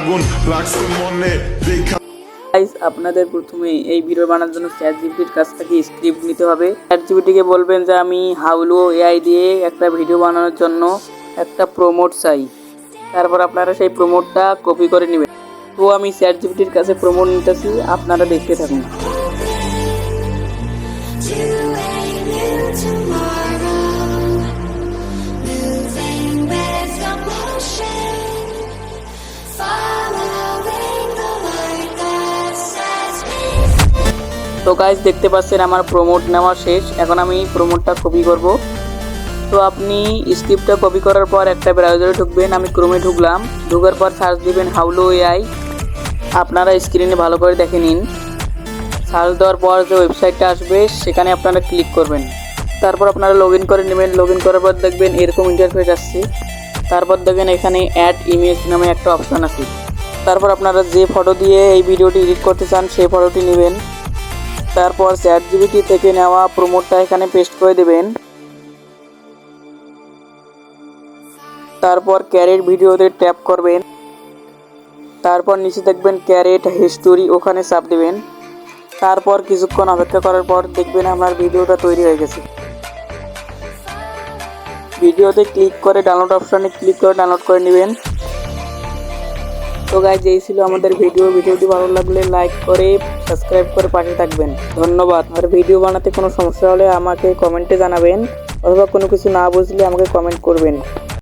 আগুন লাগছে মনে দেখা। গাইস, আপনাদের প্রথমে এই ভিডিও বানানোর জন্য চ্যাটজিপিটির কাছ থেকে স্ক্রিপ্ট নিতে হবে। চ্যাটজিপিটিকে বলবেন যে আমি হাউলো এআই দিয়ে একটা ভিডিও বানানোর জন্য একটা প্রমোট চাই। তারপর আপনারা সেই প্রমোটটা কপি করে নেবেন। তো আমি চ্যাটজিপিটির কাছে প্রমোট নিতেছি, আপনারা দেখতে থাকুন। তো গাইস, দেখতে পাচ্ছেন আমার প্রমোট নেওয়া শেষ। এখন আমি প্রমোটটা কপি করব। তো আপনি স্ক্রিপ্টটা কপি করার পর একটা ব্রাউজারে ঢুকবেন। আমি ক্রোমে ঢুকলাম। ঢোকার পর সার্চ দিবেন হাউলো এআই। আপনারা স্ক্রিনে ভালো করে দেখে নিন। সার্চ দেওয়ার পর যে ওয়েবসাইটটা আসবে সেখানে আপনারা ক্লিক করবেন। তারপর আপনারা লগ ইন করে নেবেন। লগ ইন করার পর দেখবেন এরকম ইন্টারফেস আসছে। তারপর দেখবেন এখানে অ্যাড ইমেজ নামে একটা অপশান আছে। তারপর আপনারা যে ফটো দিয়ে এই ভিডিওটি এডিট করতে চান সেই ফটোটি নেবেন। তারপর চ্যাটজিপিটি থেকে নেওয়া প্রমোটটা এখানে পেস্ট করে দেবেন। তারপর ক্যারেট ভিডিওতে ট্যাপ করবেন। তারপর নিচে দেখবেন ক্যারেট হিস্টোরি, ওখানে চাপ দেবেন। তারপর কিছুক্ষণ অপেক্ষা করার পর দেখবেন আপনার ভিডিওটা তৈরি হয়ে গেছে। ভিডিওতে ক্লিক করে ডাউনলোড অপশানে ক্লিক করে ডাউনলোড করে নেবেন। তো গাইজ, এই ছিল আমাদের ভিডিওটি ভালো লাগলে লাইক করে সাবস্ক্রাইব করে পাশে থাকবেন। ধন্যবাদ। আর ভিডিও বানাতে কোনো সমস্যা হলে আমাকে কমেন্টে জানাবেন, অথবা কোনো কিছু না বুঝলে আমাকে কমেন্ট করবেন।